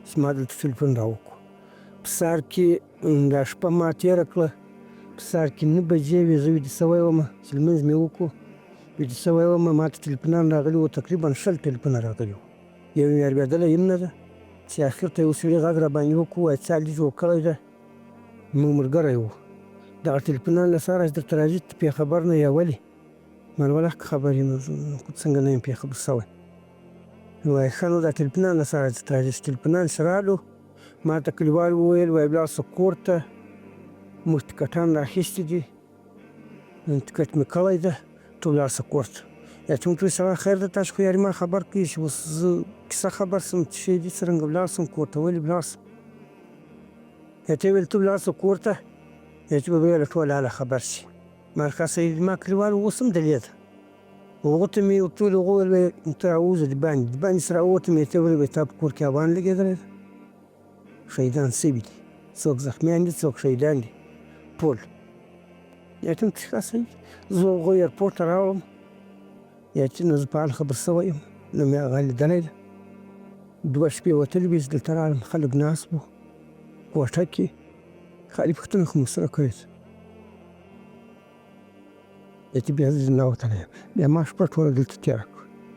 چې ما دلته تلیفون راوکړو. په سهار کې دا شپه ما تېره کړه، په سهار کې 9 بجې وې، زه ویده سوی ومه چې لمونځ مې وکړو، ویده سوی ومه. ما ته تلیفونان راغلي وو، تقریباً 20 تلیفونه راغلي وو. یو مې اورېدلی هم نه ده چې اخر ته یو سړي غږ راباندې وکړو، وایي څه علي جوړ کړی ده. زموږ ملګری وو. دغه تلیفونان له سهاره چې درته راځي ته پرې خبر نه یې ولې؟ ما ویل که خبر یم، خو څنګه نه یم پرې خبر سوی. وایي ښه نو دا تلیفونان له سهاره چې راځي. چې تلیفونان چې رالو ما ته کلیوال وویل، وایي ولاړ شه کور ته، موږ ټکټان رااخیستي دي، ټکټ مې کړی ده، ته ولاړ شه کور ته. یا چې موږ ته وویل سبا خیر ده، تاسو خو یاري ما خبر کړي چې اوس زه کیسه خبر شم څه شی دي، څرنګه ولاړ شم کور ته، ولې ولاړ شم. یا ته یې ویل ته ولاړ شه کور ته، یا چې به ویله ټول حاله خبر شي. ما ښه سړي ما کلیوال اوس هم دلې ده. هغو ته مې ورته وویل، هغه وویل ته راووځه د باندې. د باندې څه راووتم، یې ته ویل وایي ستا په کور کې افغان لګېدلی ده، شهیدان سوي دي، څوک زخمیان دي، څوک شهیدان دي، ټول. یا ته ښه صحیح، زه هغوی ایرپورټ ته راوړم، یا چې نو زه په حال خبر سوی یم، نو مې هغه لیدلی ده. 2 شپې وتلي وې، چې دلته راغلم خلک ناست وو کوټه کې، خالي پوښتنه خو مو سره کړې ده. یا چې بیا زه ننوتلی یم، بیا ما شپه ټوله دلته تېره کړه.